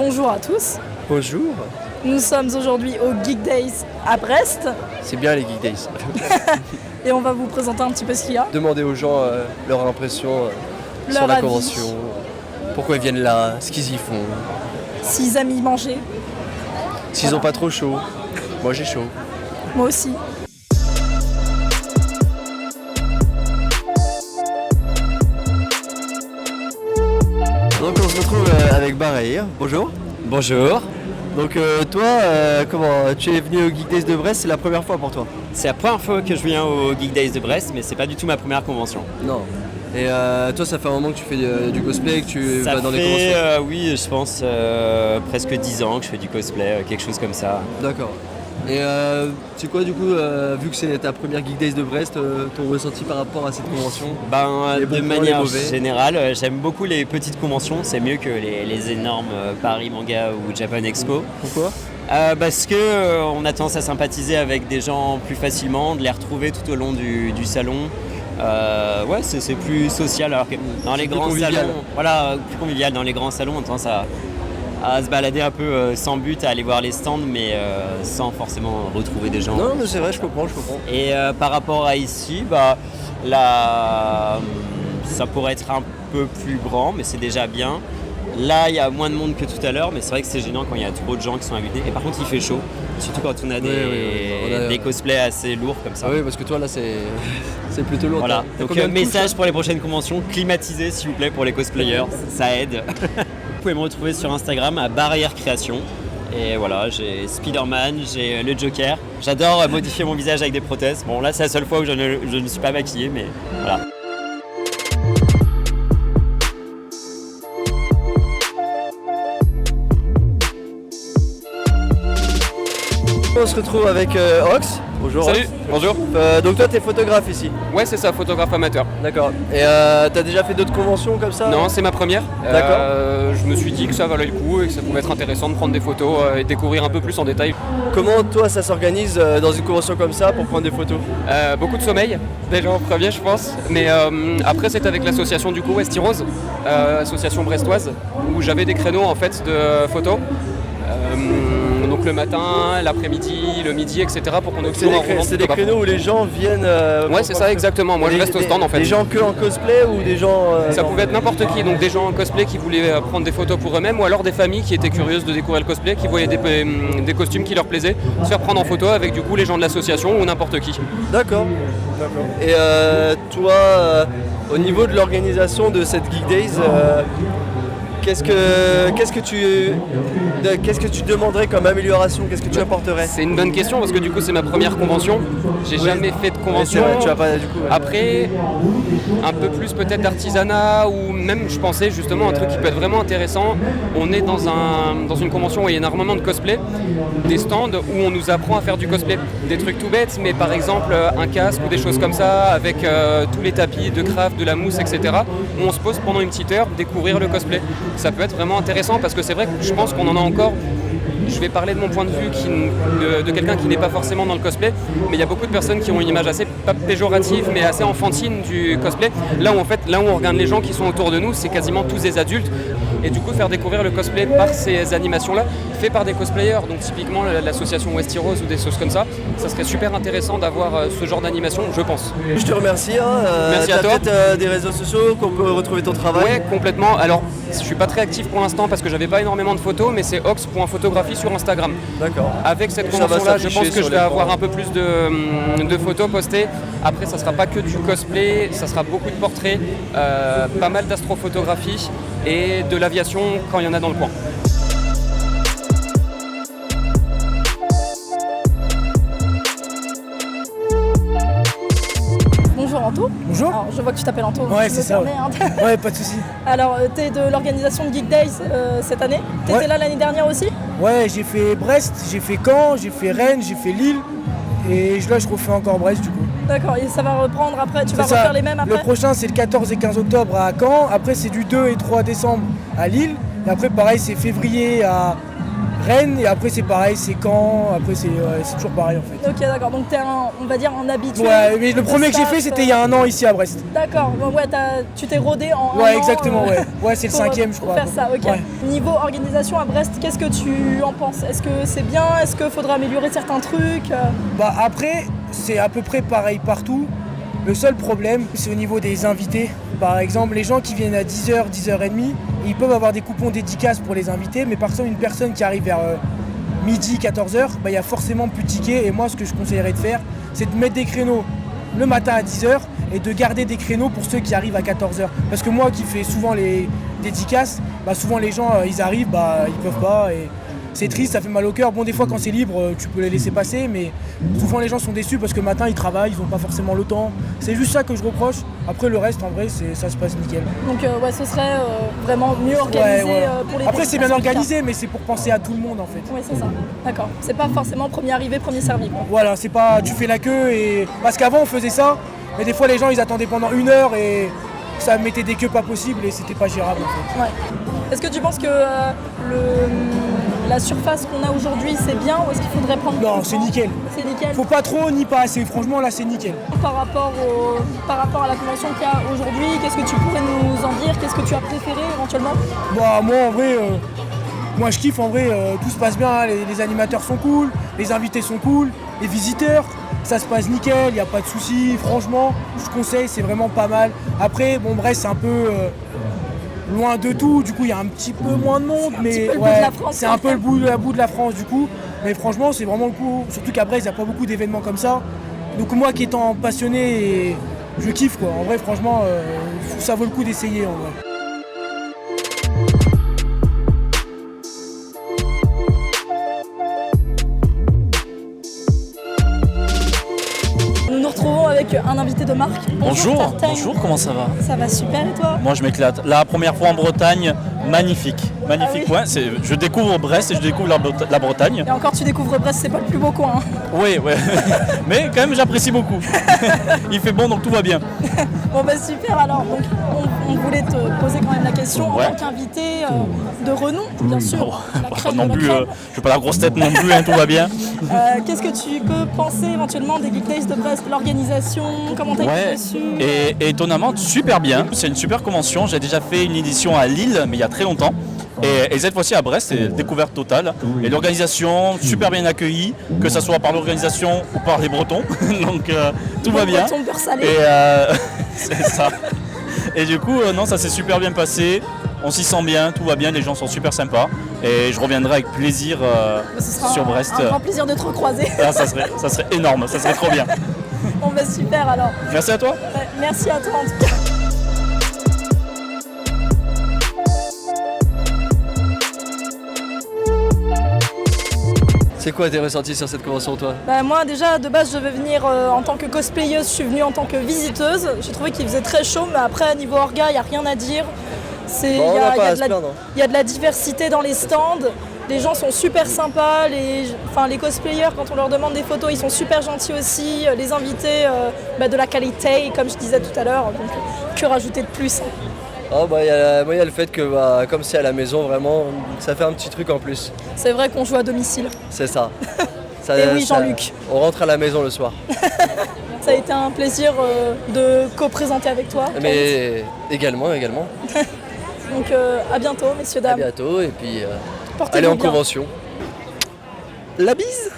Bonjour à tous. Bonjour. Nous sommes aujourd'hui au Geek Days à Brest C'est bien les Geek Days. et on va vous présenter un petit peu ce qu'il y a. Demandez aux gens leur impression sur Leur la avis. convention, pourquoi ils viennent là, ce qu'ils y font, S'ils aiment y manger, s'ils ont pas trop chaud. Moi j'ai chaud. moi aussi. Donc on se retrouve avec Barahir. Bonjour. Bonjour, Donc toi, comment tu es venu au Geek Days de Brest, c'est la première fois pour toi? c'est la première fois que je viens au Geek Days de Brest, mais c'est pas du tout ma première convention. Non. Et toi ça fait un moment que tu fais du cosplay, que tu Ça vas dans des fait, conventions? oui, je pense presque 10 ans que je fais du cosplay, quelque chose comme ça. D'accord. Et c'est quoi du coup, vu que c'est ta première Geek Days de Brest, ton ressenti par rapport à cette convention? Les bons De points, manière les mauvais. générale, j'aime beaucoup les petites conventions, c'est mieux que les énormes Paris Manga ou Japan Expo. Pourquoi? Parce que on a tendance à sympathiser avec des gens plus facilement, de les retrouver tout au long du salon. Ouais, c'est plus social, alors que dans les plus grands convivial. salons, voilà, plus convivial. Dans les grands salons, on a tendance à se balader un peu sans but, à aller voir les stands, mais sans forcément retrouver des gens. Non mais c'est vrai, je comprends. Et par rapport à ici, bah, là, ça pourrait être un peu plus grand, mais c'est déjà bien. Là, il y a moins de monde que tout à l'heure, mais c'est vrai que c'est gênant quand il y a trop de gens qui sont invités. Et par contre, il fait chaud, surtout quand on a des cosplays assez lourds comme ça. Ah oui, parce que toi là c'est plutôt lourd. Voilà, T'as donc combien de couches, message là pour les prochaines conventions, climatisez s'il vous plaît pour les cosplayers, ça aide. Vous pouvez me retrouver sur Instagram à Barrière Création. Et voilà, j'ai Spider-Man, j'ai le Joker. J'adore modifier mon visage avec des prothèses. Bon là c'est la seule fois où je ne suis pas maquillé, mais voilà. On se retrouve avec Ox. Bonjour. Salut, Ox. bonjour. Donc toi t'es photographe ici. Ouais, c'est ça, photographe amateur. D'accord. Et t'as déjà fait d'autres conventions comme ça? Non, c'est ma première. D'accord. Je me suis dit que ça valait le coup et que ça pouvait être intéressant de prendre des photos et découvrir un peu plus en détail. Comment toi ça s'organise dans une convention comme ça pour prendre des photos? Beaucoup de sommeil, déjà en premier, je pense. Mais après, c'est avec l'association du coup Westy Rose, association brestoise, où j'avais des créneaux en fait de photos. Donc le matin, l'après-midi, le midi, etc. pour qu'on ait toujours un roulement de C'est des photographes. créneaux où les gens viennent. Ouais, c'est ça exactement. Moi, je reste au stand en fait. Des gens que en cosplay ou des gens. Ça pouvait être n'importe qui, donc des gens en cosplay qui voulaient prendre des photos pour eux-mêmes ou alors des familles qui étaient curieuses de découvrir le cosplay, qui voyaient des costumes qui leur plaisaient, se faire prendre en photo avec du coup les gens de l'association ou n'importe qui. D'accord. Et toi, au niveau de l'organisation de cette Geek Days, qu'est-ce que tu demanderais comme amélioration? Qu'est-ce que tu apporterais? C'est une bonne question parce que du coup c'est ma première convention. J'ai jamais fait de convention. Tu as pas du coup. Après, un peu plus peut-être d'artisanat ou même je pensais justement un truc qui peut être vraiment intéressant. On est dans une convention où il y a énormément de cosplay, des stands où on nous apprend à faire du cosplay. Des trucs tout bêtes, mais par exemple un casque ou des choses comme ça avec tous les tapis de craft, de la mousse, etc. Où on se pose pendant une petite heure découvrir le cosplay. Ça peut être vraiment intéressant parce que c'est vrai que je pense qu'on en a encore. Je vais parler de mon point de vue de quelqu'un qui n'est pas forcément dans le cosplay, mais il y a beaucoup de personnes qui ont une image assez pas péjorative mais assez enfantine du cosplay. Là où on regarde les gens qui sont autour de nous, c'est quasiment tous des adultes. Et du coup faire découvrir le cosplay par ces animations-là, fait par des cosplayers, donc typiquement l'association Westy Rose ou des choses comme ça serait super intéressant d'avoir ce genre d'animation, je pense. Je te remercie. Merci à t'as toi. peut-être des réseaux sociaux qu'on peut retrouver ton travail. Ouais, complètement. Alors, je suis pas très actif pour l'instant parce que j'avais pas énormément de photos, mais c'est ox.photographie sur Instagram. D'accord. Avec cette Ça va convention-là, je s'afficher pense que sur je vais l'écran. avoir un peu plus de photos postées. Après, ça sera pas que du cosplay, ça sera beaucoup de portraits, pas mal d'astrophotographie et de l'aviation quand il y en a dans le coin. Bonjour Anto. Bonjour. Alors, je vois que tu t'appelles Anto. Ouais, je c'est me ça, permets, hein. Ouais, pas de soucis. Alors, tu es de l'organisation de Geek Days cette année. Tu étais Ouais. là l'année dernière aussi? Ouais, j'ai fait Brest, j'ai fait Caen, j'ai fait Rennes, j'ai fait Lille. Et là, je refais encore Brest du coup. D'accord, et ça va reprendre après? Tu vas C'est ça. refaire les mêmes après? Le prochain, c'est le 14 et 15 octobre à Caen. Après, c'est du 2 et 3 décembre à Lille. Et après, pareil, c'est février Rennes, et après c'est pareil, c'est Caen, après c'est toujours pareil en fait. Ok, d'accord. Donc t'es on va dire un habitué. Ouais, mais le de premier que j'ai staff, fait c'était il y a un an ici à Brest. D'accord. Bon, ouais, tu t'es rodé en un Ouais, an, exactement, ouais. Ouais, c'est le pour- 5e je pour crois. faire ça, ok. Ouais. Niveau organisation à Brest, qu'est-ce que tu en penses? Est-ce que c'est bien? Est-ce qu'il faudra améliorer certains trucs? Bah après, c'est à peu près pareil partout. Le seul problème, c'est au niveau des invités. Par exemple, les gens qui viennent à 10h, 10h30, ils peuvent avoir des coupons dédicaces pour les invités, mais par exemple, une personne qui arrive vers midi, 14h, bah, il y a forcément plus de tickets. Et moi, ce que je conseillerais de faire, c'est de mettre des créneaux le matin à 10h et de garder des créneaux pour ceux qui arrivent à 14h. Parce que moi qui fais souvent les dédicaces, bah, souvent les gens, ils arrivent, bah, ils peuvent pas. Et c'est triste, ça fait mal au cœur. Bon, des fois, quand c'est libre, tu peux les laisser passer, mais souvent les gens sont déçus parce que le matin, ils travaillent, ils n'ont pas forcément le temps. C'est juste ça que je reproche. Après, le reste, en vrai, ça se passe nickel. Donc ouais, ce serait vraiment mieux organisé Ouais, voilà. pour les Après, c'est bien dégustations, organisé, mais c'est pour penser à tout le monde, en fait. Oui, c'est ça. D'accord. C'est pas forcément premier arrivé, premier servi, quoi. Voilà, c'est pas tu fais la queue et. Parce qu'avant, on faisait ça, mais des fois, les gens, ils attendaient pendant 1 heure et ça mettait des queues pas possibles et c'était pas gérable, en fait. Ouais. Est-ce que tu penses que la surface qu'on a aujourd'hui, c'est bien ou est-ce qu'il faudrait prendre Non, plus de c'est temps? nickel. C'est nickel. Faut pas trop ni pas assez. Franchement, là, c'est nickel. Par rapport à la convention qu'il y a aujourd'hui, qu'est-ce que tu pourrais nous en dire? Qu'est-ce que tu as préféré éventuellement? Bah, moi, en vrai, moi, je kiffe. En vrai, tout se passe bien. Hein. Les animateurs sont cool, les invités sont cool, les visiteurs, ça se passe nickel. Il n'y a pas de soucis. Franchement, je conseille, c'est vraiment pas mal. Après, bon, bref, c'est un peu loin de tout. Du coup, il y a un petit peu moins de monde, mais peu le bout de la France, c'est un peu le bout de la France, du coup. Mais franchement, c'est vraiment le coup. Surtout qu'à Brest, il n'y a pas beaucoup d'événements comme ça. Donc moi, qui étant passionné, je kiffe quoi. En vrai, franchement, ça vaut le coup d'essayer en vrai. Nous nous retrouvons avec un invité de marque. Bonjour, Tartagne. bonjour, comment ça va? Ça va super et toi? Moi je m'éclate. La première fois en Bretagne, magnifique. Magnifique, Ah oui. ouais. Je découvre Brest et je découvre la Bretagne. Et encore tu découvres Brest, c'est pas le plus beau coin. Hein. Oui, ouais. Mais quand même j'apprécie beaucoup. Il fait bon donc tout va bien. Bon bah super alors, donc on voulait te poser quand même la question Ouais. en tant qu'invité de renom, bien sûr. Bon, la pas crème non de la plus, crème. je suis pas la grosse tête non plus, hein, tout va bien. Qu'est-ce que tu peux penser éventuellement des Geek Days de Brest, l'organisation, comment t'as été Ouais, reçu? et étonnamment super bien. C'est une super convention. J'ai déjà fait une édition à Lille, mais il y a très longtemps. Et cette fois-ci à Brest, c'est découverte totale. Et l'organisation, super bien accueillie, que ce soit par l'organisation ou par les Bretons. Donc tout va bien. Breton, beurre salé. Et c'est ça. Et du coup, non, ça s'est super bien passé. On s'y sent bien, tout va bien, les gens sont super sympas. Et je reviendrai avec plaisir Ce sera sur Brest. un grand plaisir de te recroiser. Ah, ça serait énorme, ça serait trop bien. Bon bah super alors. Merci à toi. Ouais, merci à toi en tout cas. C'est quoi tes ressentis sur cette convention, toi? Bah, moi déjà de base je devais venir en tant que cosplayeuse, je suis venue en tant que visiteuse. J'ai trouvé qu'il faisait très chaud mais après niveau orga il n'y a rien à dire. Il Bon, on n'a pas à se plaindre. y a de la diversité dans les stands, les gens sont super sympas, les cosplayers quand on leur demande des photos ils sont super gentils aussi, les invités de la qualité comme je disais tout à l'heure, donc que rajouter de plus. Ah, bah, il y a le fait que, bah, comme c'est à la maison, vraiment, ça fait un petit truc en plus. C'est vrai qu'on joue à domicile. C'est ça. Et oui, Jean-Luc. On rentre à la maison le soir. Ça a été un plaisir de co-présenter avec toi. Mais également. Donc à bientôt messieurs, À dames. bientôt et puis Portez-vous allez en bien. convention. La bise!